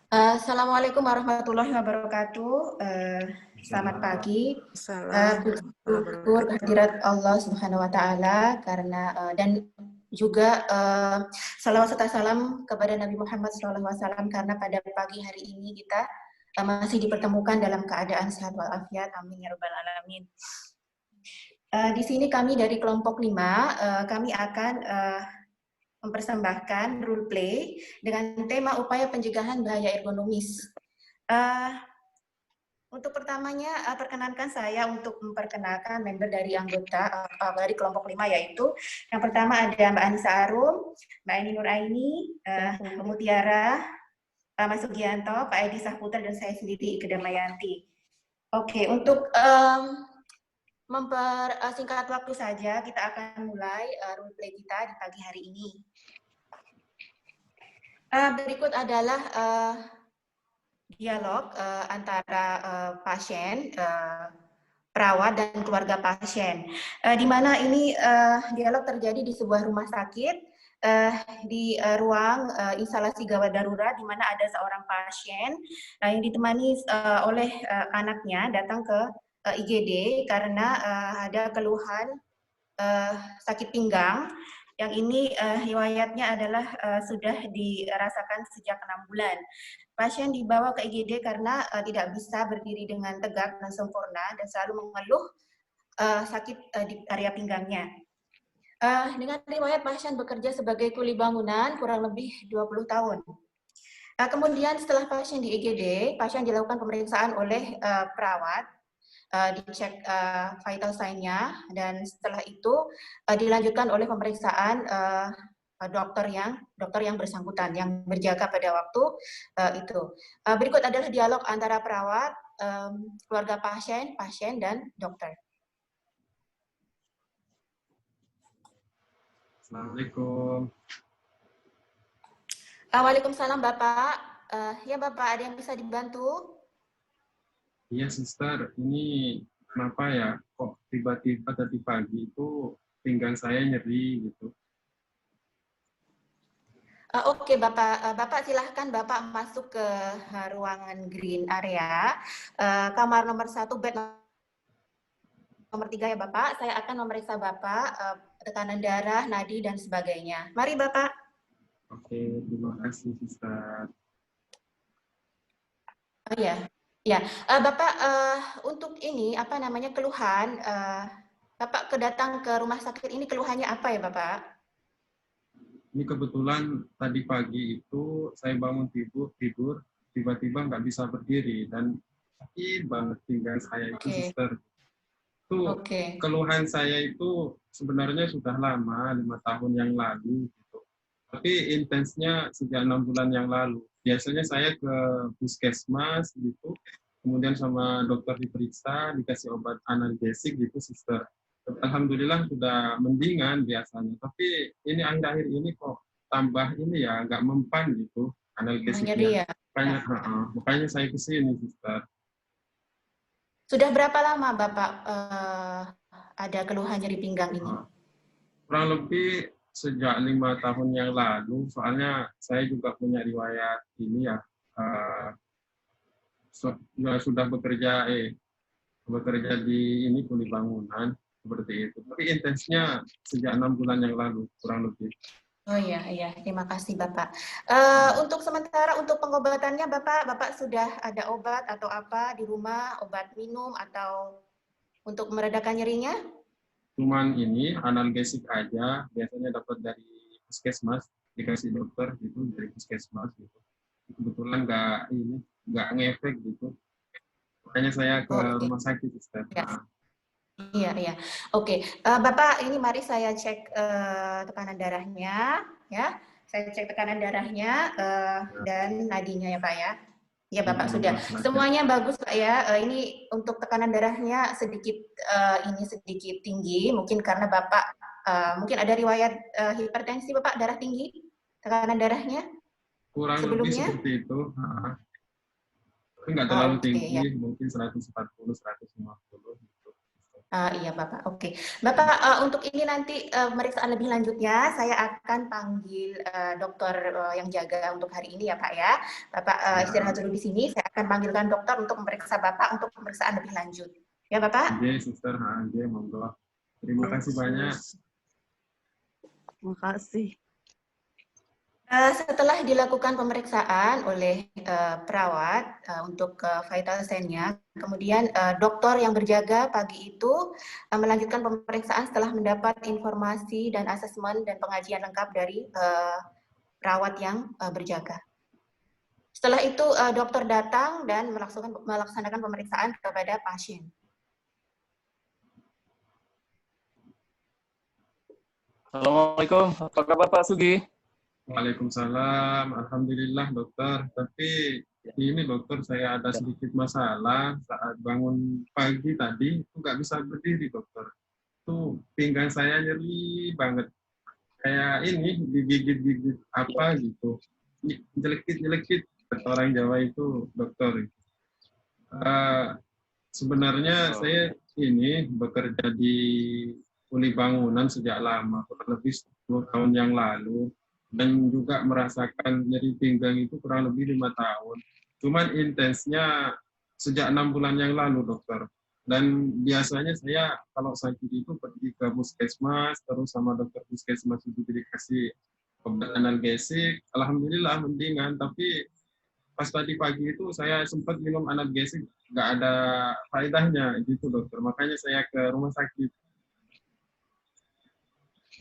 Assalamualaikum warahmatullahi wabarakatuh. Selamat Salam. pagi. Salam warahmatullahi Bersyukur wabarakatuh. kehadirat Allah Subhanahu wa taala karena dan juga salawat serta salam kepada Nabi Muhammad SAW karena pada pagi hari ini kita masih dipertemukan dalam keadaan sehat walafiat. Amin ya rabbal alamin. Di sini kami dari kelompok 5, kami akan mempersembahkan role play dengan tema upaya pencegahan bahaya ergonomis. Untuk pertamanya, perkenankan saya untuk memperkenalkan member dari anggota dari kelompok 5, yaitu yang pertama ada Mbak Anissa Arum, Mbak Eni Nuraini, Mbak Mutiara, Mas Sugianto, Pak Edi Sahputra, dan saya sendiri Ike Damayanti. Oke, untuk mempersingkat waktu saja, kita akan mulai role play kita di pagi hari ini. Berikut adalah dialog antara pasien, perawat, dan keluarga pasien. Di mana ini dialog terjadi di sebuah rumah sakit, di ruang instalasi gawat darurat, di mana ada seorang pasien yang ditemani oleh anaknya datang ke IGD karena ada keluhan sakit pinggang. Yang ini riwayatnya adalah sudah dirasakan sejak 6 bulan. Pasien dibawa ke IGD karena tidak bisa berdiri dengan tegak dan sempurna dan selalu mengeluh sakit di area pinggangnya. Dengan riwayat pasien bekerja sebagai kuli bangunan kurang lebih 20 tahun. Kemudian setelah pasien di IGD, pasien dilakukan pemeriksaan oleh perawat, dicek vital sign-nya, dan setelah itu dilanjutkan oleh pemeriksaan dokter yang bersangkutan yang berjaga pada waktu itu. Berikut adalah dialog antara perawat, keluarga pasien, dan dokter. Assalamualaikum. Waalaikumsalam Bapak. Ya Bapak, ada yang bisa dibantu? Iya, Sister. Ini kenapa ya? Kok tiba-tiba tadi pagi itu pinggang saya nyeri gitu? Oke Bapak, Bapak silahkan Bapak masuk ke ruangan green area, kamar nomor 1, bed nomor 3 ya Bapak. Saya akan memeriksa Bapak tekanan darah, nadi, dan sebagainya. Mari Bapak. Oke, terima kasih, Sister. Oh ya, ya. Bapak, untuk ini apa namanya keluhan, Bapak kedatang ke rumah sakit ini keluhannya apa ya Bapak? Ini kebetulan tadi pagi itu saya bangun tidur tiba-tiba nggak bisa berdiri dan sakit banget pinggang saya itu, Oke. Sister. Itu Oke. keluhan saya itu sebenarnya sudah lama, 5 tahun yang lalu gitu. Tapi intensnya sejak 6 bulan yang lalu. Biasanya saya ke puskesmas gitu, kemudian sama dokter diperiksa, dikasih obat analgesik gitu, Sister. Alhamdulillah sudah mendingan biasanya. Tapi ini akhir-akhir ini kok tambah ini ya, nggak mempan gitu analgesiknya. Nyeri ya. Makanya, makanya saya ke sini, Sister. Sudah berapa lama Bapak ada keluhan nyeri pinggang ini? Kurang lebih sejak 5 tahun yang lalu, soalnya saya juga punya riwayat ini ya, sudah bekerja di ini kuli bangunan seperti itu. Tapi intensnya sejak 6 bulan yang lalu kurang lebih. Oh iya, iya. Terima kasih Bapak. Untuk sementara untuk pengobatannya Bapak sudah ada obat atau apa di rumah, obat minum atau untuk meredakan nyerinya? Cuman ini analgesik aja, biasanya dapat dari puskesmas, dikasih dokter gitu dari puskesmas gitu. Kebetulan nggak ngefek gitu. Makanya saya ke Oh iya. rumah sakit, Ustaz. Iya, iya, iya. Oke, Bapak ini mari saya cek tekanan darahnya, ya. Saya cek tekanan darahnya dan nadinya ya Pak ya. Ya Bapak sudah. Semuanya bagus Pak ya. Ini untuk tekanan darahnya sedikit tinggi, mungkin karena Bapak mungkin ada riwayat hipertensi Bapak, darah tinggi, tekanan darahnya Kurang lebih sebelumnya. seperti itu. Tapi nggak terlalu Oke tinggi, ya. mungkin 140, 150 gitu. Iya Bapak, oke. Bapak, untuk ini nanti pemeriksaan lebih lanjutnya, saya akan panggil dokter yang jaga untuk hari ini ya Pak ya. Bapak istirahat Ya, dulu di sini, saya akan panggilkan dokter untuk memeriksa Bapak untuk pemeriksaan lebih lanjut. Ya Bapak? oke, suster, oke, monggo. Terima kasih banyak. Yesus. Makasih. Setelah dilakukan pemeriksaan oleh perawat untuk vital sign-nya, kemudian dokter yang berjaga pagi itu melanjutkan pemeriksaan setelah mendapat informasi dan asesmen dan pengajian lengkap dari perawat yang berjaga. Setelah itu dokter datang dan melaksanakan pemeriksaan kepada pasien. Assalamualaikum, apa kabar Pak Sugi? Waalaikumsalam, alhamdulillah dokter. Tapi ini dokter, saya ada sedikit masalah saat bangun pagi tadi, itu nggak bisa berdiri dokter. Itu pinggang saya nyeri banget. Kayak ini digigit-gigit apa gitu. Jelekit-jelekit, kata orang Jawa itu dokter. Eh, Sebenarnya saya ini bekerja di uli bangunan sejak lama, kurang lebih 10 tahun yang lalu, dan juga merasakan nyeri pinggang itu kurang lebih 5 tahun. Cuman intensnya sejak 6 bulan yang lalu, dokter. Dan biasanya saya kalau sakit itu pergi ke puskesmas, terus sama dokter puskesmas itu dikasih obat analgesik. Alhamdulillah mendingan, tapi pas tadi pagi itu saya sempat minum analgesik, nggak ada faedahnya gitu dokter, makanya saya ke rumah sakit,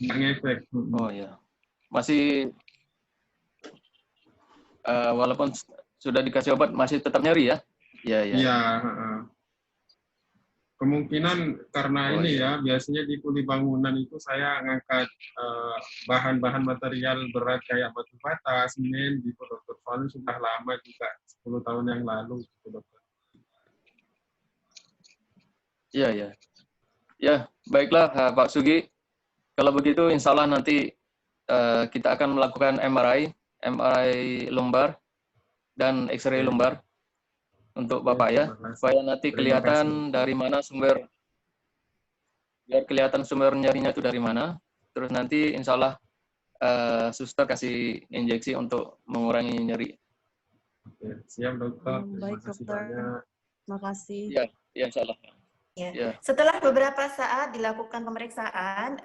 nggak ngefek. Oh ya, masih walaupun sudah dikasih obat masih tetap nyeri ya? Iya, iya. Iya, kemungkinan karena Oh ini iya. ya, biasanya di kuli bangunan itu saya ngangkat bahan-bahan material berat kayak batu bata, semen gitu dokter, soalnya sudah lama juga, 10 tahun yang lalu gitu dokter. Iya, iya. Ya, baiklah Pak Sugi. Kalau begitu insya Allah nanti kita akan melakukan MRI lumbar dan X-ray Oke. lumbar untuk Oke, Bapak ya, terima kasih. supaya nanti Terima kasih. kelihatan dari mana biar kelihatan sumber nyerinya itu dari mana. Terus nanti insya Allah suster kasih injeksi untuk mengurangi nyeri. Oke, siap dokter, terima Baik kasih dokter. banyak. Makasih. Iya, iya insya Allah. Ya. Ya. Setelah beberapa saat dilakukan pemeriksaan,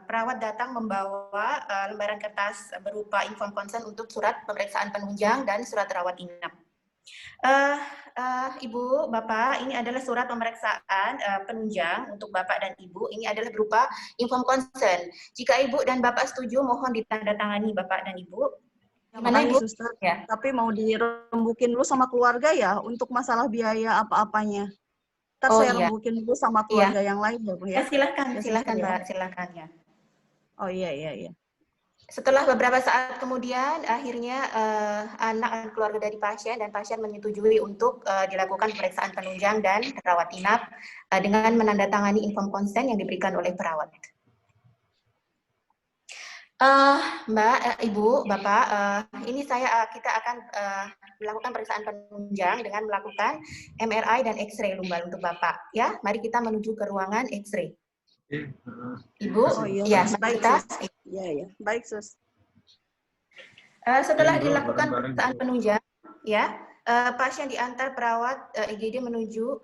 perawat datang membawa lembaran kertas berupa inform consent untuk surat pemeriksaan penunjang dan surat rawat inap. Ibu, Bapak, ini adalah surat pemeriksaan penunjang untuk Bapak dan Ibu. Ini adalah berupa inform consent. Jika Ibu dan Bapak setuju, mohon ditandatangani Bapak dan Ibu. Gimana Makasih Ibu? suster. Ya. Tapi mau dirembukin dulu sama keluarga ya untuk masalah biaya apa-apanya. Ntar Oh saya iya, rembukin dulu sama iya. keluarga yang lain ya Bu Ya ya. silahkan, Ya silahkan suster ya. Mbak, silahkan ya. Oh iya iya iya. Setelah beberapa saat kemudian, akhirnya anak dan keluarga dari pasien dan pasien menyetujui untuk dilakukan pemeriksaan penunjang dan rawat inap dengan menandatangani inform consent yang diberikan oleh perawat. Mbak, Ibu, Bapak, ini kita akan melakukan pemeriksaan penunjang dengan melakukan MRI dan X-ray lumbar untuk Bapak. Ya, mari kita menuju ke ruangan X-ray. Oke, Ibu, Oh iya ya, sus. mari Baik kita. sus. Iya iya. Baik sus. Setelah Bro, dilakukan bareng-bareng, pemeriksaan bro. penunjang, ya, pasien diantar perawat IGD menuju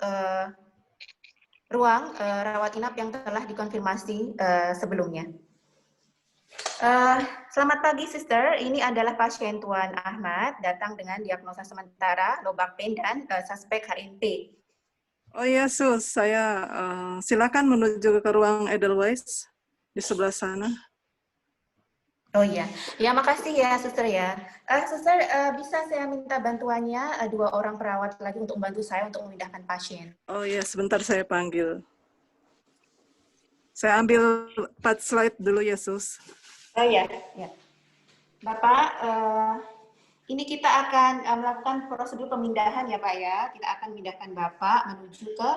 ruang rawat inap yang telah dikonfirmasi sebelumnya. Selamat pagi, Sister. Ini adalah pasien Tuan Ahmad, datang dengan diagnosa sementara low back pain dan suspek HNP. Oh iya, Sus. Saya silakan menuju ke ruang Edelweiss di sebelah sana. Oh iya, ya makasih ya, Suster ya. Suster, bisa saya minta bantuannya 2 orang perawat lagi untuk membantu saya untuk memindahkan pasien. Oh iya, sebentar saya panggil. Saya ambil 4 slide dulu ya, Sus. Oh iya, ya. Bapak, ini kita akan melakukan prosedur pemindahan ya Pak ya. Kita akan memindahkan Bapak menuju ke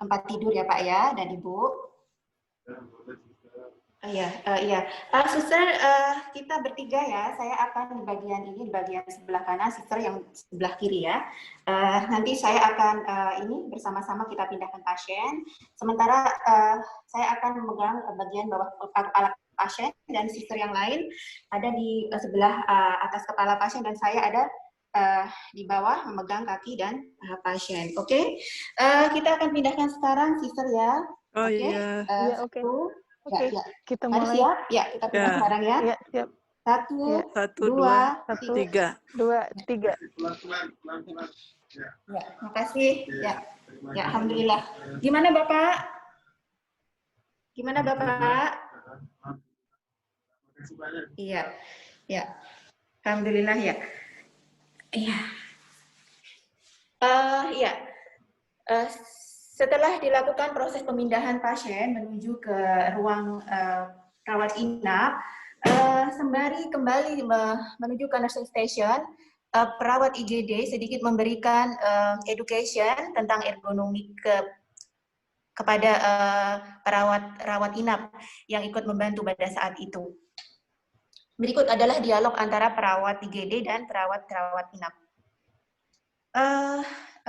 tempat tidur ya Pak ya dan Ibu. Iya. Suster, kita bertiga ya. Saya akan di bagian ini, di bagian sebelah kanan, suster yang sebelah kiri ya. Nanti saya akan ini bersama-sama kita pindahkan pasien. Sementara saya akan memegang bagian bawah kepala pasien dan suster yang lain ada di sebelah atas kepala pasien dan saya ada di bawah memegang kaki dan pasien. Oke, kita akan pindahkan sekarang suster ya. Oh Oke. iya. Iya, oke. Oke, Ya. kita Mari mulai. siap? Ya, kita pindah Ya. sekarang ya. Ya, siap. Satu, Ya. 1, 2, dua, 3. 2, 3. Pelan-pelan. Ya. Ya, makasih. Ya, Terima ya, kasih. alhamdulillah. Gimana Bapak? Gimana Bapak? Terima kasih banyak. Iya, ya, alhamdulillah ya. Iya. Iya. Setelah dilakukan proses pemindahan pasien menuju ke ruang rawat inap, sembari kembali menuju ke nursing station, perawat IGD sedikit memberikan education tentang ergonomi kepada perawat inap yang ikut membantu pada saat itu. Berikut adalah dialog antara perawat IGD dan perawat inap.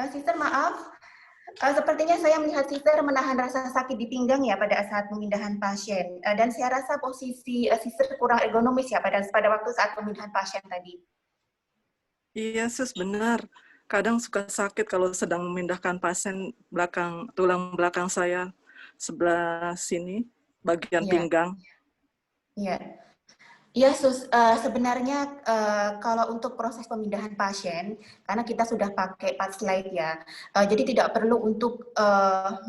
Sister maaf, sepertinya saya melihat sister menahan rasa sakit di pinggang ya pada saat pemindahan pasien. Dan saya rasa posisi sister kurang ergonomis ya pada waktu saat pemindahan pasien tadi. Iya, Sus, benar. Kadang suka sakit kalau sedang memindahkan pasien tulang belakang saya sebelah sini, bagian Iya. pinggang. Iya. Iya, Sus. Sebenarnya kalau untuk proses pemindahan pasien, karena kita sudah pakai slide ya, jadi tidak perlu untuk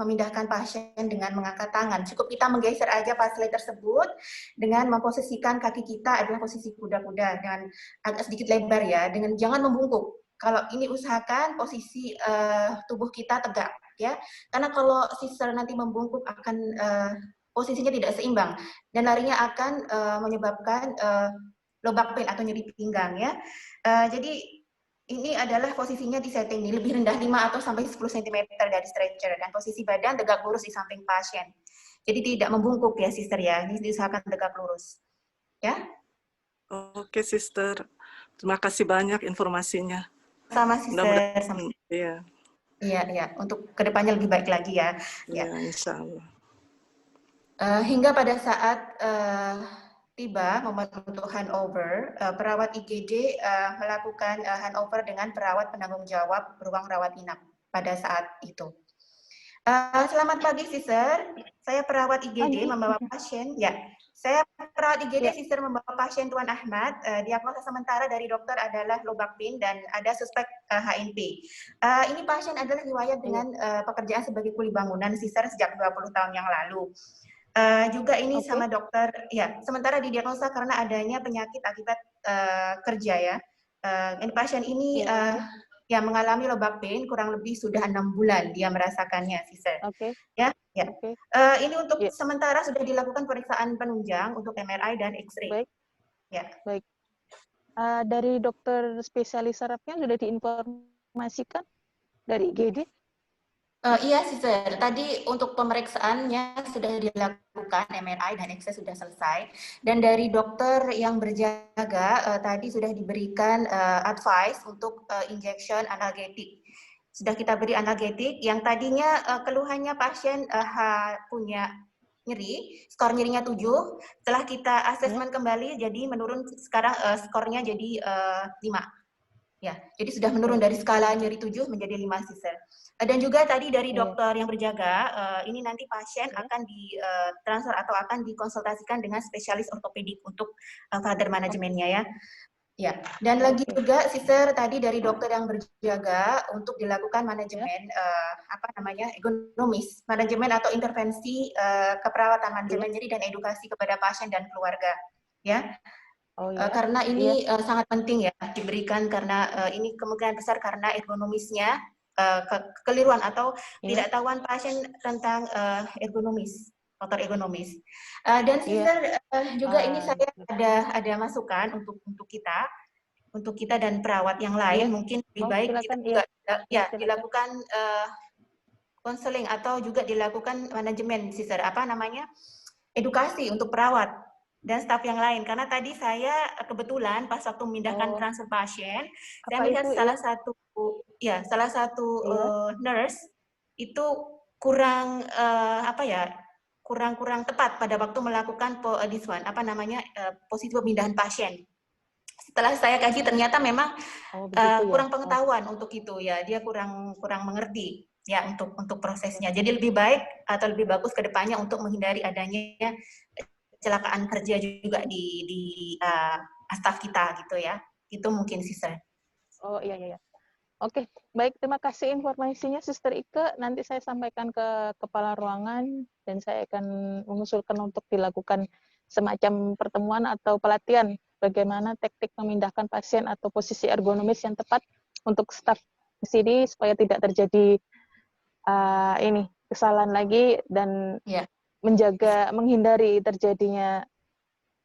memindahkan pasien dengan mengangkat tangan. Cukup kita menggeser aja slide tersebut dengan memposisikan kaki kita adalah posisi kuda-kuda dengan agak sedikit lebar ya, dengan jangan membungkuk. Kalau ini usahakan posisi tubuh kita tegak ya, karena kalau sister nanti membungkuk akan posisinya tidak seimbang dan larinya akan menyebabkan low back pain atau nyeri pinggang ya. Jadi ini adalah posisinya di setting ini lebih rendah 5 atau sampai 10 cm dari stretcher dan posisi badan tegak lurus di samping pasien. Jadi tidak membungkuk ya sister ya. Ini diusahakan tegak lurus. Ya. Oke, Sister. Terima kasih banyak informasinya. Sama sister. Mudah-mudahan, iya. Iya. Untuk kedepannya lebih baik lagi ya. Iya, insya Allah. Hingga pada saat tiba momen untuk handover, perawat IGD melakukan handover dengan perawat penanggung jawab ruang rawat inap pada saat itu. Selamat pagi, Sister. Saya perawat IGD membawa pasien. Ya, saya perawat IGD, Sister membawa pasien Tuan Ahmad. Diagnosa sementara dari dokter adalah low back pain dan ada suspek HNP. Ini pasien adalah riwayat dengan pekerjaan sebagai kuli bangunan, Sister, sejak 20 tahun yang lalu. Juga ini sama dokter, ya. Sementara didiagnosa karena adanya penyakit akibat kerja ya. Pasien ini ya mengalami low back pain kurang lebih sudah 6 bulan dia merasakannya, Sister. Ya. Ini untuk sementara sudah dilakukan pemeriksaan penunjang untuk MRI dan X-ray. Baik. Dari dokter spesialis sarafnya sudah diinformasikan dari IGD? Iya, Sister. Tadi untuk pemeriksaannya sudah dilakukan, MRI dan X-ray sudah selesai. Dan dari dokter yang berjaga, tadi sudah diberikan advice untuk injection analgetik. Sudah kita beri analgetik, yang tadinya keluhannya pasien punya nyeri, skor nyerinya 7. Setelah kita asesmen kembali, jadi menurun sekarang skornya jadi 5. Ya, jadi sudah menurun dari skala nyeri 7 menjadi 5, Sister. Dan juga tadi dari dokter yang berjaga, ini nanti pasien akan ditransfer atau akan dikonsultasikan dengan spesialis ortopedik untuk further manajemennya ya. Ya, dan lagi juga Sister tadi dari dokter yang berjaga untuk dilakukan manajemen ergonomis, manajemen atau intervensi keperawatan manajemen nyeri dan edukasi kepada pasien dan keluarga. Ya. Karena ini sangat penting ya diberikan karena ini kemungkinan besar karena ergonomisnya kekeliruan atau tidak tahuan pasien tentang faktor ergonomis. Dan Sister juga ini saya ada masukan untuk kita dan perawat yang lain mungkin lebih baik kita juga dilakukan konseling atau juga dilakukan manajemen, Sister, edukasi untuk perawat dan staf yang lain. Karena tadi saya kebetulan pas waktu memindahkan transfer pasien, saya Apa melihat itu, salah satu Iya. nurse itu kurang kurang tepat pada waktu melakukan posisi pemindahan pasien. Setelah saya kaji ternyata memang kurang pengetahuan untuk itu ya, dia kurang mengerti ya untuk prosesnya. Jadi lebih baik atau lebih bagus ke depannya untuk menghindari adanya kecelakaan kerja juga di staf kita gitu ya. Itu mungkin sih, Sister. Oh iya. Oke, baik, terima kasih informasinya Sister Ike. Nanti saya sampaikan ke kepala ruangan dan saya akan mengusulkan untuk dilakukan semacam pertemuan atau pelatihan bagaimana teknik memindahkan pasien atau posisi ergonomis yang tepat untuk staf di sini supaya tidak terjadi kesalahan lagi dan menghindari terjadinya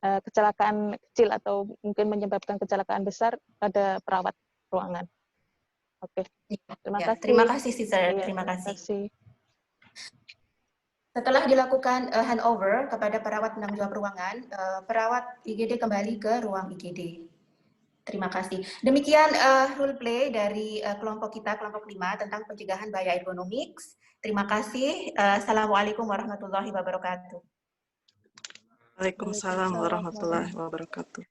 kecelakaan kecil atau mungkin menyebabkan kecelakaan besar pada perawat ruangan. Oke, terima kasih. Terima kasih, Sister. Iya, Terima kasih. Setelah dilakukan handover kepada perawat penanggung jawab ruangan, perawat IGD kembali ke ruang IGD. Terima kasih. Demikian role play dari kelompok kita, kelompok 5 tentang pencegahan bahaya ergonomics. Terima kasih. Assalamualaikum warahmatullahi wabarakatuh. Waalaikumsalam warahmatullahi wabarakatuh.